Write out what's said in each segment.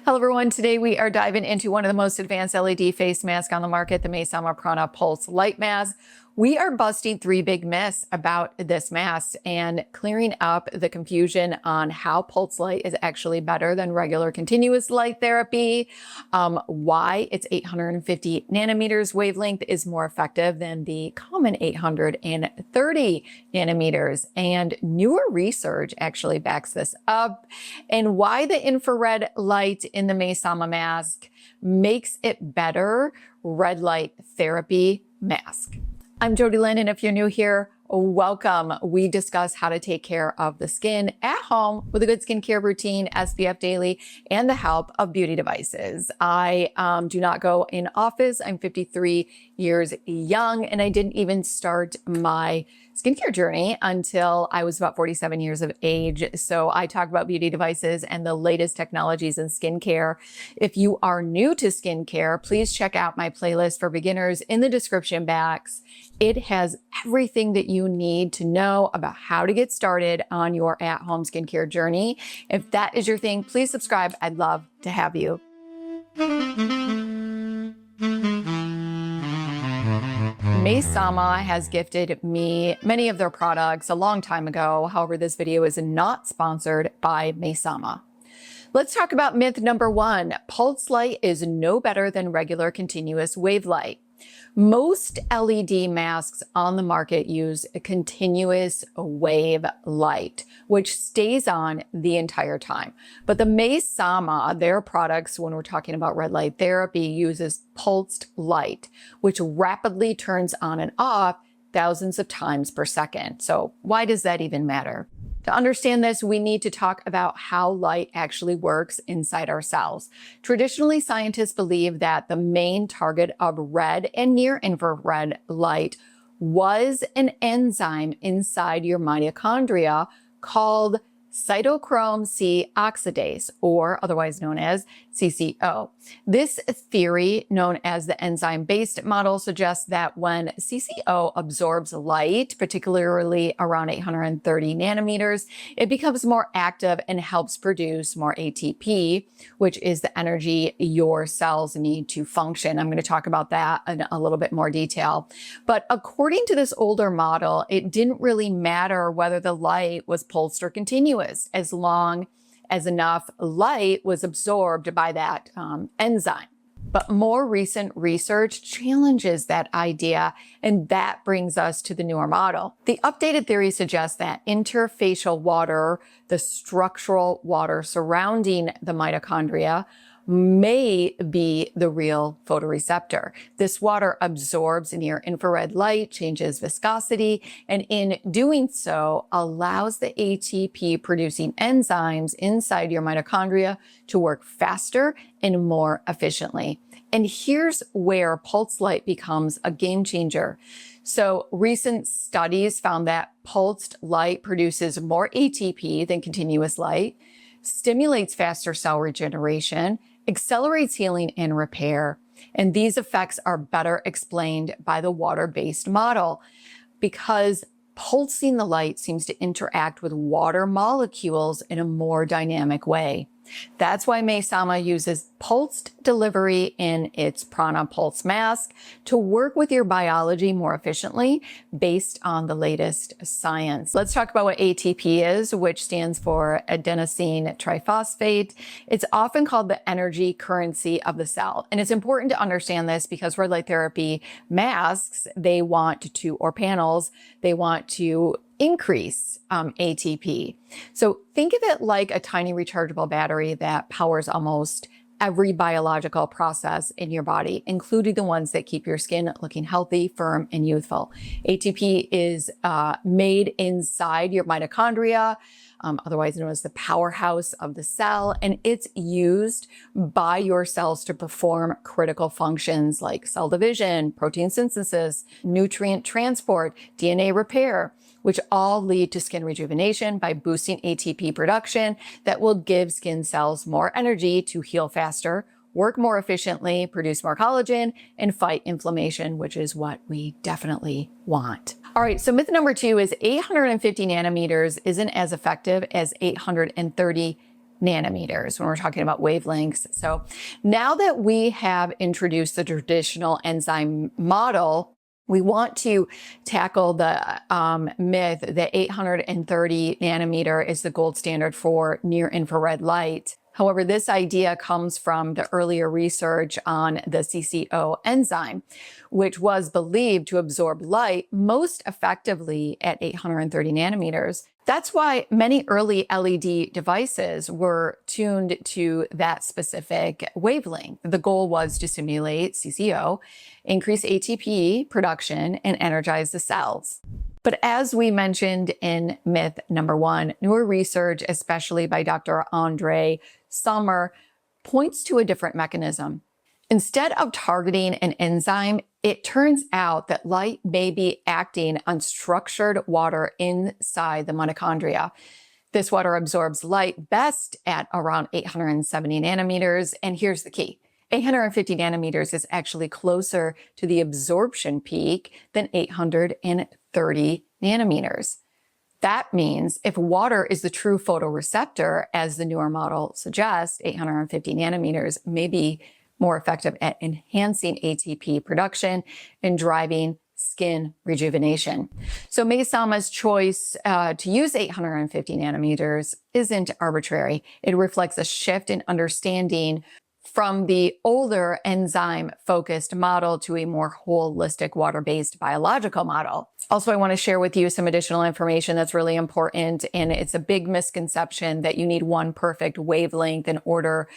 Hello everyone, today we are diving into one of the most advanced LED face masks on the market, the Maysama Prana Pulse Light Mask. We are busting 3 big myths about this mask and clearing up the confusion on how pulse light is actually better than regular continuous light therapy, why its 850 nanometers wavelength is more effective than the common 830 nanometers, and newer research actually backs this up, and why the infrared light in the Maysama mask makes it better red light therapy mask. I'm Jodylynn, and if you're new here, welcome. We discuss how to take care of the skin at home with a good skincare routine, SPF daily, and the help of beauty devices. I do not go in office. I'm 53 years young, and I didn't even start my skincare journey until I was about 47 years of age. So I talk about beauty devices and the latest technologies in skincare. If you are new to skincare, please check out my playlist for beginners in the description box. It has everything that you need to know about how to get started on your at-home skincare journey. If that is your thing, please subscribe. I'd love to have you. Maysama has gifted me many of their products a long time ago. However, this video is not sponsored by Maysama. Let's talk about myth number 1. Pulse light is no better than regular continuous wave light. Most LED masks on the market use a continuous wave light, which stays on the entire time. But the Maysama, their products, when we're talking about red light therapy, uses pulsed light, which rapidly turns on and off thousands of times per second. So why does that even matter? To understand this, we need to talk about how light actually works inside our cells. Traditionally, scientists believe that the main target of red and near infrared light was an enzyme inside your mitochondria called cytochrome C oxidase, or otherwise known as CCO. This theory, known as the enzyme-based model, suggests that when CCO absorbs light, particularly around 830 nanometers, it becomes more active and helps produce more ATP, which is the energy your cells need to function. I'm going to talk about that in a little bit more detail. But according to this older model, it didn't really matter whether the light was pulsed or continuous, as long as enough light was absorbed by that enzyme. But more recent research challenges that idea, and that brings us to the newer model. The updated theory suggests that interfacial water, the structural water surrounding the mitochondria, may be the real photoreceptor. This water absorbs near infrared light, changes viscosity, and in doing so, allows the ATP producing enzymes inside your mitochondria to work faster and more efficiently. And here's where pulse light becomes a game changer. So recent studies found that pulsed light produces more ATP than continuous light, stimulates faster cell regeneration, accelerates healing and repair. And these effects are better explained by the water-based model because pulsing the light seems to interact with water molecules in a more dynamic way. That's why Maysama uses pulsed delivery in its Prana Pulse Mask to work with your biology more efficiently based on the latest science. Let's talk about what ATP is, which stands for adenosine triphosphate. It's often called the energy currency of the cell. And it's important to understand this because red light therapy masks, or panels, they want to increase ATP. So think of it like a tiny rechargeable battery that powers almost every biological process in your body, including the ones that keep your skin looking healthy, firm, and youthful. ATP is made inside your mitochondria, otherwise known as the powerhouse of the cell, and it's used by your cells to perform critical functions like cell division, protein synthesis, nutrient transport, DNA repair, which all lead to skin rejuvenation by boosting ATP production that will give skin cells more energy to heal faster, work more efficiently, produce more collagen, and fight inflammation, which is what we definitely want. All right, so myth number 2 is 850 nanometers isn't as effective as 830 nanometers when we're talking about wavelengths. So now that we have introduced the traditional enzyme model, we want to tackle the myth that 830 nanometer is the gold standard for near infrared light. However, this idea comes from the earlier research on the CCO enzyme, which was believed to absorb light most effectively at 830 nanometers. That's why many early LED devices were tuned to that specific wavelength. The goal was to simulate CCO, increase ATP production, and energize the cells. But as we mentioned in myth number 1, newer research, especially by Dr. Andre Sommer, points to a different mechanism. Instead of targeting an enzyme, it turns out that light may be acting on structured water inside the mitochondria. This water absorbs light best at around 870 nanometers. And here's the key. 850 nanometers is actually closer to the absorption peak than 830 nanometers. That means if water is the true photoreceptor, as the newer model suggests, 850 nanometers may be more effective at enhancing ATP production and driving skin rejuvenation. So Maysama's choice to use 850 nanometers isn't arbitrary. It reflects a shift in understanding from the older enzyme-focused model to a more holistic water-based biological model. Also, I want to share with you some additional information that's really important, and it's a big misconception that you need one perfect wavelength in order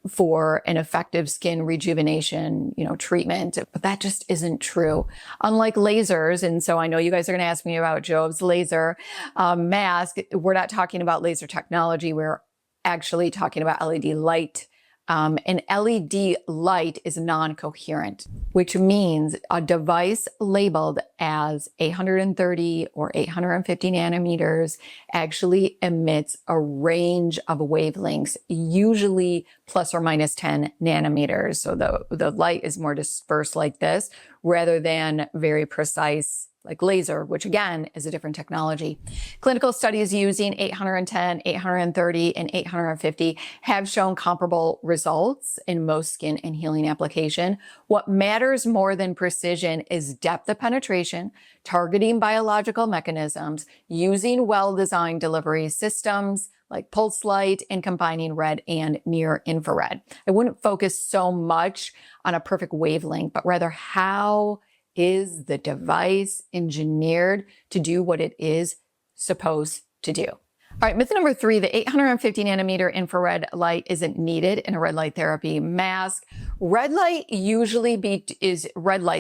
for an effective skin rejuvenation, treatment, but that just isn't true. Unlike lasers, and so I know you guys are going to ask me about JOVS laser mask, we're not talking about laser technology. We're actually talking about LED light. An LED light is non-coherent, which means a device labeled as 830 or 850 nanometers actually emits a range of wavelengths, usually plus or minus 10 nanometers. So the light is more dispersed like this rather than very precise like laser, which again is a different technology. Clinical studies using 810, 830, and 850 have shown comparable results in most skin and healing application. What matters more than precision is depth of penetration, targeting biological mechanisms, using well-designed delivery systems like pulse light, and combining red and near infrared. I wouldn't focus so much on a perfect wavelength, but rather how is the device engineered to do what it is supposed to do? All right, myth number 3, the 850 nanometer infrared light isn't needed in a red light therapy mask. Red light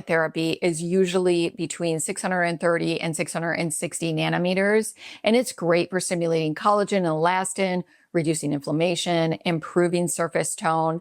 therapy is usually between 630 and 660 nanometers, and it's great for stimulating collagen and elastin, reducing inflammation, improving surface tone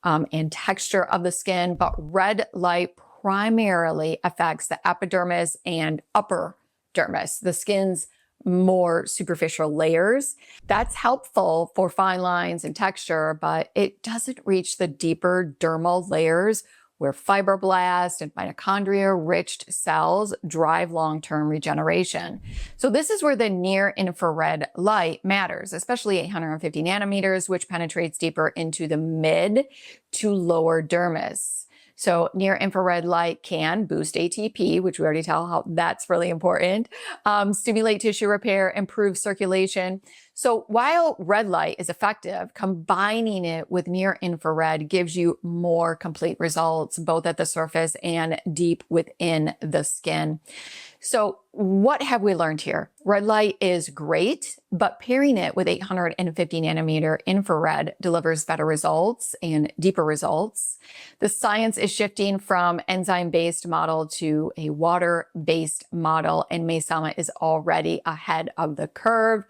and texture of the skin. But red light primarily affects the epidermis and upper dermis, the skin's more superficial layers. That's helpful for fine lines and texture, but it doesn't reach the deeper dermal layers where fibroblast and mitochondria-rich cells drive long-term regeneration. So this is where the near-infrared light matters, especially 850 nanometers, which penetrates deeper into the mid to lower dermis. So near infrared light can boost ATP, which we already tell how that's really important, stimulate tissue repair, improve circulation. So while red light is effective, combining it with near infrared gives you more complete results, both at the surface and deep within the skin. So what have we learned here? Red light is great, but pairing it with 850 nanometer infrared delivers better results and deeper results. The science is shifting from enzyme-based model to a water-based model, and Maysama is already ahead of the curve.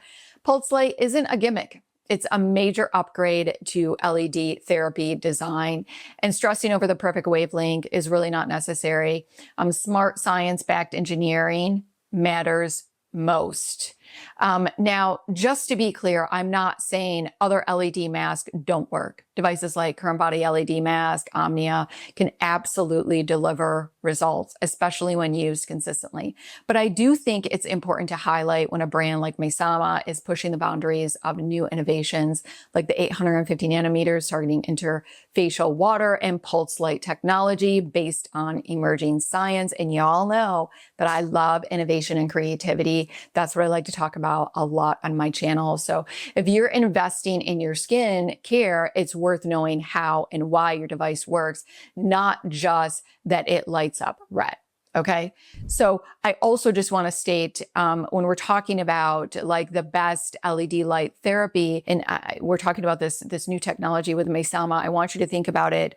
Pulse light isn't a gimmick. It's a major upgrade to LED therapy design, and stressing over the perfect wavelength is really not necessary. Smart science-backed engineering matters most. Now, just to be clear, I'm not saying other LED masks don't work. Devices like current body LED mask, Omnia can absolutely deliver results, especially when used consistently. But I do think it's important to highlight when a brand like Maysama is pushing the boundaries of new innovations like the 850 nanometers targeting interfacial water and pulse light technology based on emerging science. And y'all know that I love innovation and creativity. That's what I like to talk about a lot on my channel. So if you're investing in your skin care, it's worth knowing how and why your device works, not just that it lights up red. Okay. So I also just want to state, when we're talking about like the best LED light therapy, and we're talking about this new technology with Maysama, I want you to think about it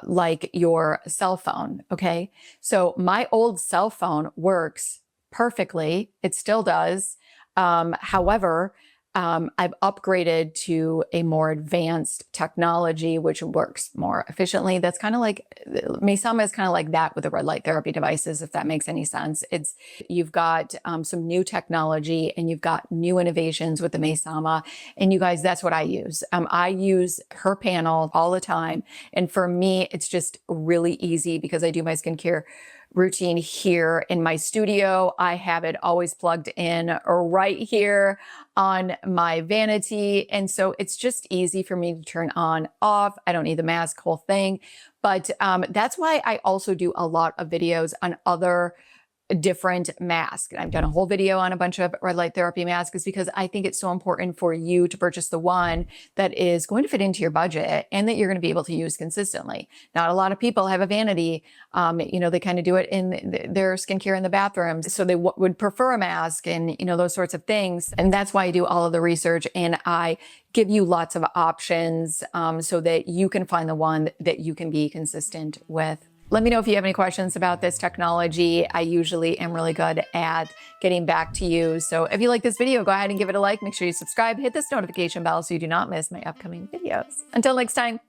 like your cell phone. Okay. So my old cell phone works perfectly. It still does. However, I've upgraded to a more advanced technology, which works more efficiently. That's kind of like, Maysama is kind of like that with the red light therapy devices, if that makes any sense. You've got some new technology and you've got new innovations with the Maysama. And you guys, that's what I use. I use her panel all the time. And for me, it's just really easy because I do my skincare routine here in my studio. I have it always plugged in right here on my vanity. And so it's just easy for me to turn on, off. I don't need the mask, whole thing. But that's why I also do a lot of videos on other different masks. I've done a whole video on a bunch of red light therapy masks because I think it's so important for you to purchase the one that is going to fit into your budget and that you're going to be able to use consistently. Not a lot of people have a vanity. They kind of do it in their skincare in the bathroom. So they would prefer a mask and, those sorts of things. And that's why I do all of the research and I give you lots of options so that you can find the one that you can be consistent with. Let me know if you have any questions about this technology. I usually am really good at getting back to you. So if you like this video, go ahead and give it a like. Make sure you subscribe, hit this notification bell so you do not miss my upcoming videos. Until next time.